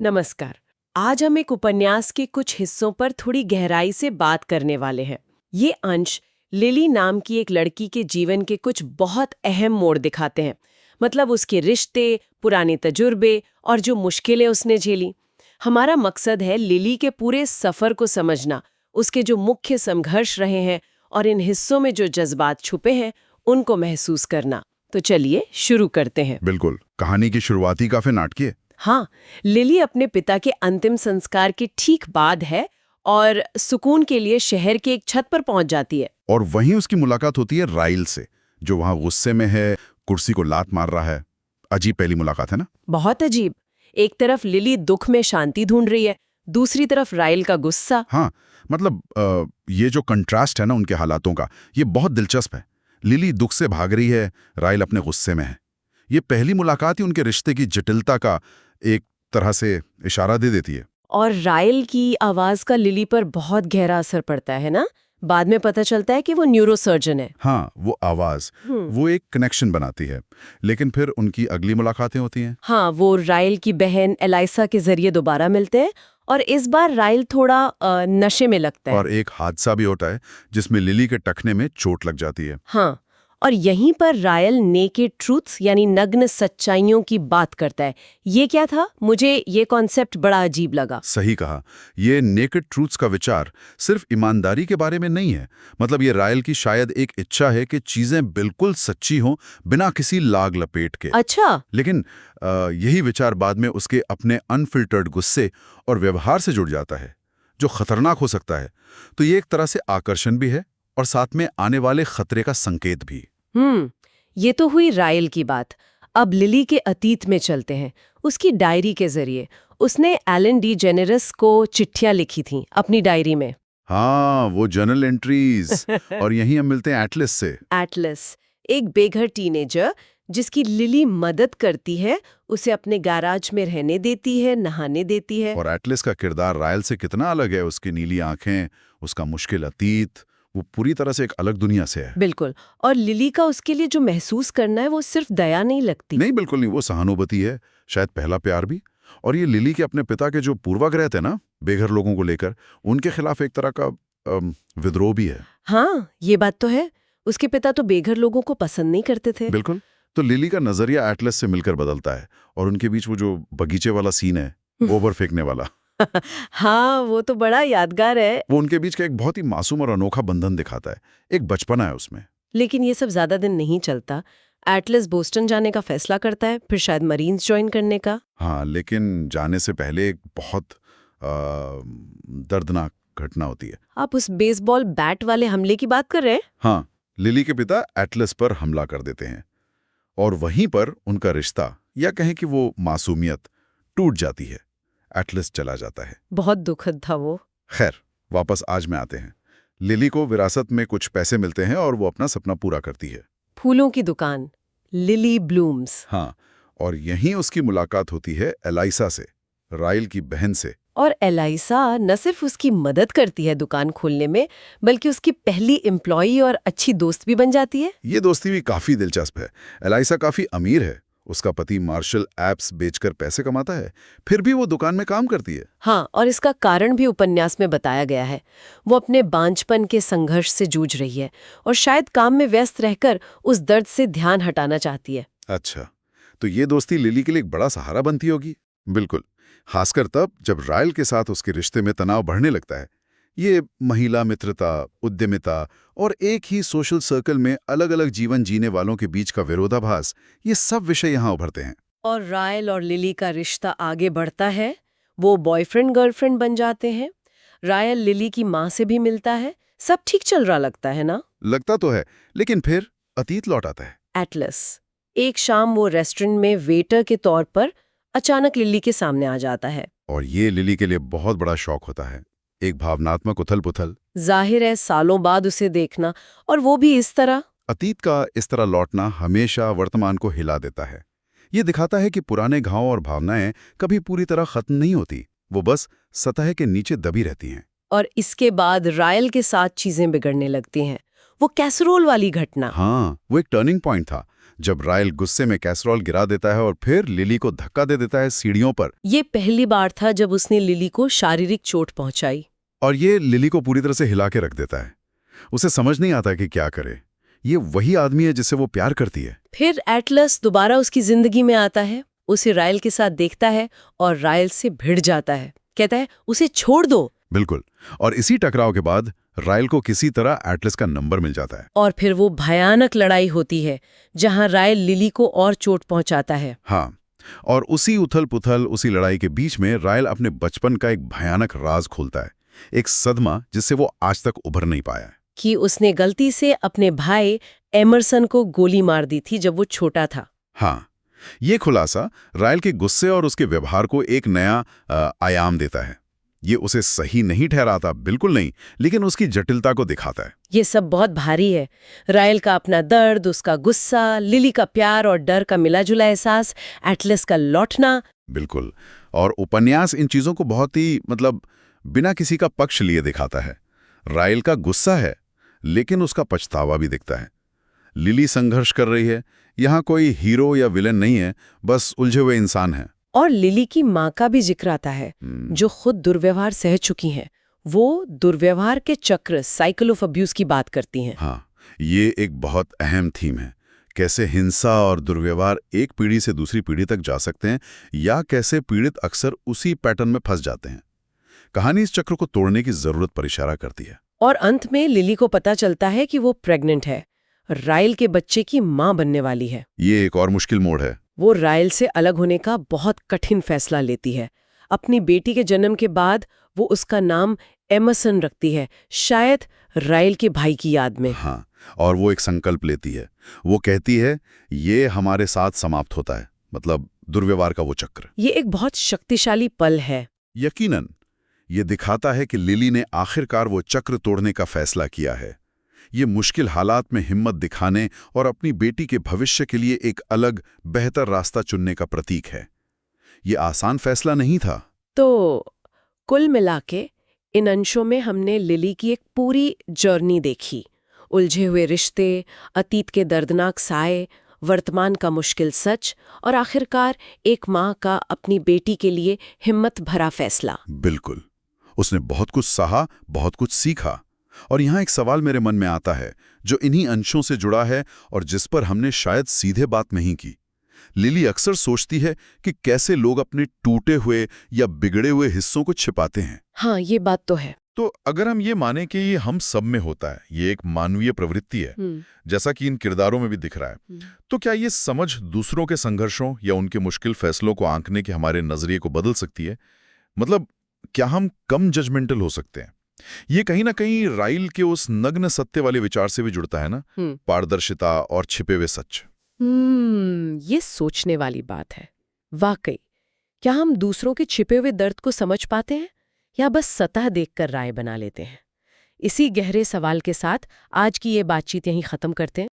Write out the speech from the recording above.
नमस्कार। आज हम एक उपन्यास के कुछ हिस्सों पर थोड़ी गहराई से बात करने वाले हैं। ये अंश लिली नाम की एक लड़की के जीवन के कुछ बहुत अहम मोड़ दिखाते हैं। मतलब उसके रिश्ते, पुराने तजुर्बे और जो मुश्किलें उसने झेली। हमारा मकसद है लिली के पूरे सफर को समझना, उसके जो मुख्य संघर्ष रहे हैं और इन हिस्सों में जो जज्बात छुपे हैं उनको महसूस करना। तो चलिए शुरू करते हैं। बिल्कुल। कहानी की शुरुआत ही काफी नाटकीय है। हाँ, लिली अपने पिता के अंतिम संस्कार के ठीक बाद है और सुकून के लिए शहर के एक छत पर पहुंच जाती है। और वहीं उसकी मुलाकात होती है राइल से, जो वहां गुस्से में है, कुर्सी को लात मार रहा है। अजीब पहली मुलाकात है ना। बहुत अजीब। एक तरफ लिली दुख में शांति ढूंढ रही है, दूसरी तरफ राइल का गुस्सा। हाँ, मतलब ये जो कंट्रास्ट है ना उनके हालातों का, ये बहुत दिलचस्प है। लिली दुख से भाग रही है, राइल अपने गुस्से में है। ये पहली मुलाकात ही उनके रिश्ते की जटिलता का एक तरह से इशारा दे देती है। और राइल की आवाज का लिली पर बहुत गहरा असर पड़ता है ना। बाद में पता चलता है कि वो न्यूरोसर्जन है। हाँ, वो आवाज, वो एक कनेक्शन बनाती है। लेकिन फिर उनकी अगली मुलाकातें होती हैं। हाँ, वो राइल की बहन एलाइसा के जरिए दोबारा मिलते हैं और इस बार राइल थोड़ा नशे में लगता है। और एक हादसा भी होता है जिसमें लिली के टखने में चोट लग जाती है। हाँ, और यहीं पर रायल नेकेड ट्रूथ्स यानी नग्न सच्चाइयों की बात करता है। ये क्या था? मुझे ये कॉन्सेप्ट बड़ा अजीब लगा। सही कहा। ये नेकेड ट्रूथ्स का विचार सिर्फ ईमानदारी के बारे में नहीं है। मतलब ये रायल की शायद एक इच्छा है कि चीजें बिल्कुल सच्ची हों, बिना किसी लाग लपेट के। अच्छा। लेकिन यही विचार बाद में उसके अपने अनफिल्टर्ड गुस्से और व्यवहार से जुड़ जाता है, जो खतरनाक हो सकता है। तो ये एक तरह से आकर्षण भी है और साथ में आने वाले खतरे का संकेत भी। ये तो हुई रायल की बात। अब लिली के अतीत में चलते हैं। उसकी डायरी के जरिए उसने एलन डी जेनेरस को चिट्ठियां लिखी थीं अपनी डायरी में। हाँ, वो जर्नल एंट्रीज। और यहीं हम मिलते हैं एटलस से। एटलस, एक बेघर टीनेजर जिसकी लिली मदद करती है, उसे अपने गैराज में रहने देती है, नहाने देती है। और एटलस का किरदार रायल से कितना अलग है। उसकी नीली आंखें, उसका मुश्किल अतीत, वो पूरी तरह से एक अलग दुनिया से है। बिल्कुल। और लिली का उसके लिए जो महसूस करना है वो सिर्फ दया नहीं लगती। नहीं, बिल्कुल नहीं। वो सहानुभूति है, शायद पहला प्यार भी। और ये लिली के अपने पिता के जो पूर्वाग्रह थे ना बेघर लोगों को लेकर, उनके खिलाफ एक तरह का विद्रोह भी है। हाँ, ये बात तो है। उसके पिता तो बेघर लोगों को पसंद नहीं करते थे। बिल्कुल। तो लिली का नजरिया एटलस से मिलकर बदलता है और उनके बीच वो जो बगीचे वाला सीन है, गोबर फेंकने वाला, हाँ, वो तो बड़ा यादगार है। वो उनके बीच का एक बहुत ही मासूम और अनोखा बंधन दिखाता है। एक बचपना है उसमें। लेकिन ये सब ज्यादा दिन नहीं चलता। एटलस बोस्टन जाने का फैसला करता है, फिर शायद मरीन्स ज्वाइन करने का। हाँ, लेकिन जाने से पहले एक बहुत दर्दनाक घटना होती है। आप उस बेसबॉल बैट वाले हमले की बात कर रहे हैं? हाँ, लिली के पिता एटलस पर हमला कर देते हैं और वहीं पर उनका रिश्ता, या कहें कि वो मासूमियत, टूट जाती है। एटलस चला जाता है। बहुत दुखद था वो। खैर, वापस आज में आते हैं। लिली को विरासत में कुछ पैसे मिलते हैं और वो अपना सपना पूरा करती है। फूलों की दुकान, लिली ब्लूम्स। हाँ, और यहीं उसकी मुलाकात होती है एलाइसा से, राइल की बहन से। और एलाइसा न सिर्फ उसकी मदद करती है दुकान खोलने में, बल्कि उसकी पहली एम्प्लॉई और अच्छी दोस्त भी बन जाती है। ये दोस्ती भी काफी दिलचस्प है। एलाइसा काफी अमीर है। उसका पति मार्शल एप्स बेचकर पैसे कमाता है, फिर भी वो दुकान में काम करती है। हाँ, और इसका कारण भी उपन्यास में बताया गया है। वो अपने बांझपन के संघर्ष से जूझ रही है और शायद काम में व्यस्त रहकर उस दर्द से ध्यान हटाना चाहती है। अच्छा, तो ये दोस्ती लिली के लिए एक बड़ा सहारा बनती होगी। बिल्कुल, खासकर तब जब रायल के साथ उसके रिश्ते में तनाव बढ़ने लगता है। ये महिला मित्रता, उद्यमिता और एक ही सोशल सर्कल में अलग अलग जीवन जीने वालों के बीच का विरोधाभास, ये सब विषय यहाँ उभरते हैं। और रायल और लिली का रिश्ता आगे बढ़ता है। वो बॉयफ्रेंड गर्लफ्रेंड बन जाते हैं। रायल लिली की माँ से भी मिलता है। सब ठीक चल रहा लगता है ना? लगता तो है, लेकिन फिर अतीत लौट आता है। एटलस, एक शाम वो रेस्टोरेंट में वेटर के तौर पर अचानक लिली के सामने आ जाता है। और ये लिली के लिए बहुत बड़ा शौक होता है। एक भावनात्मक उथल-पुथल। जाहिर है, सालों बाद उसे देखना, और वो भी इस तरह। अतीत का इस तरह लौटना हमेशा वर्तमान को हिला देता है। ये दिखाता है कि पुराने घाव और भावनाएं कभी पूरी तरह खत्म नहीं होती, वो बस सतह के नीचे दबी रहती हैं। और इसके बाद रायल के साथ चीजें बिगड़ने लगती हैं। वो कैसरोल वाली घटना। हाँ, वो एक टर्निंग पॉइंट था, जब रायल गुस्से में कैसरोल गिरा देता है और फिर लिली को धक्का दे देता है सीढ़ियों पर। ये पहली बार था जब उसने लिली को शारीरिक चोट पहुंचाई। और ये लिली को पूरी तरह से हिला के रख देता है। उसे समझ नहीं आता कि क्या करे। ये वही आदमी है जिससे वो प्यार करती है। फिर एटलस दोबारा उसकी जिंदगी में आता है, उसे रायल के साथ देखता है और रायल से भिड़ जाता है। कहता है उसे छोड़ दो। बिल्कुल। और इसी टकराव के बाद रायल को किसी तरह एटलस का नंबर मिल जाता है। और फिर वो भयानक लड़ाई होती है जहां रायल लिली को और चोट पहुंचाता है। हाँ, और उसी उथल-पुथल, उसी लड़ाई के बीच में रायल अपने बचपन का एक भयानक राज खोलता है। एक सदमा जिससे वो आज तक उभर नहीं पाया है। कि उसने गलती से अपने भाई एमरसन को गोली मार दी थी जब वो छोटा था। हाँ, ये खुलासा रायल के गुस्से और उसके व्यवहार को एक नया आयाम देता है। ये उसे सही नहीं ठहराता, बिल्कुल नहीं, लेकिन उसकी जटिलता को दिखाता है। ये सब बहुत भारी है। रायल का अपना दर्द, उसका गुस्सा, लिली का प्यार और डर का मिला-जुला एहसास, एटलस का लौटना। बिल्कुल। और उपन्यास इन चीजों को बहुत ही बिना किसी का पक्ष लिए दिखाता है। रायल का गुस्सा है, लेकिन उसका पछतावा भी दिखता है। लिली संघर्ष कर रही है। यहाँ कोई हीरो या विलेन नहीं है, बस उलझे हुए इंसान है। और लिली की माँ का भी जिक्र आता है, जो खुद दुर्व्यवहार सह चुकी हैं। वो दुर्व्यवहार के चक्र, साइकिल ऑफ अब्यूज की बात करती हैं। हाँ, ये एक बहुत अहम थीम है। कैसे हिंसा और दुर्व्यवहार एक पीढ़ी से दूसरी पीढ़ी तक जा सकते हैं, या कैसे पीड़ित अक्सर उसी पैटर्न में फंस जाते हैं। कहानी इस चक्र को तोड़ने की जरूरत पर इशारा करती है। और अंत में लिली को पता चलता है कि वो प्रेग्नेंट है, रायल के बच्चे की माँ बनने वाली है। ये एक और मुश्किल मोड़ है। वो रायल से अलग होने का बहुत कठिन फैसला लेती है। अपनी बेटी के जन्म के बाद वो उसका नाम एमरसन रखती है, शायद रायल के भाई की याद में। हाँ, और वो एक संकल्प लेती है। वो कहती है, ये हमारे साथ समाप्त होता है, मतलब दुर्व्यवहार का वो चक्र। ये एक बहुत शक्तिशाली पल है। यकीनन ये दिखाता है कि लिली ने आखिरकार वो चक्र तोड़ने का फैसला किया है। ये मुश्किल हालात में हिम्मत दिखाने और अपनी बेटी के भविष्य के लिए एक अलग, बेहतर रास्ता चुनने का प्रतीक है। ये आसान फैसला नहीं था। तो कुल मिलाके इन अंशों में हमने लिली की एक पूरी जर्नी देखी। उलझे हुए रिश्ते, अतीत के दर्दनाक साए, वर्तमान का मुश्किल सच और आखिरकार एक माँ का अपनी बेटी के लिए हिम्मत भरा फैसला। बिल्कुल। उसने बहुत कुछ सहा, बहुत कुछ सीखा। और यहाँ एक सवाल मेरे मन में आता है, जो इन्हीं अंशों से जुड़ा है और जिस पर हमने शायद सीधे बात नहीं की। लिली अक्सर सोचती है कि कैसे लोग अपने टूटे हुए या बिगड़े हुए हिस्सों को छिपाते हैं। हाँ, ये बात तो है। तो अगर हम ये माने कि ये हम सब में होता है, ये एक मानवीय प्रवृत्ति है, जैसा कि इन किरदारों में भी दिख रहा है, तो क्या ये समझ दूसरों के संघर्षों या उनके मुश्किल फैसलों को आंकने के हमारे नजरिए को बदल सकती है? मतलब क्या हम कम जजमेंटल हो सकते हैं? ये कहीं ना कहीं राइल के उस नग्न सत्य वाले विचार से भी जुड़ता है ना, पारदर्शिता और छिपे हुए सच। ये सोचने वाली बात है। वाकई, क्या हम दूसरों के छिपे हुए दर्द को समझ पाते हैं या बस सतह देखकर राय बना लेते हैं? इसी गहरे सवाल के साथ आज की ये बातचीत यहीं खत्म करते हैं।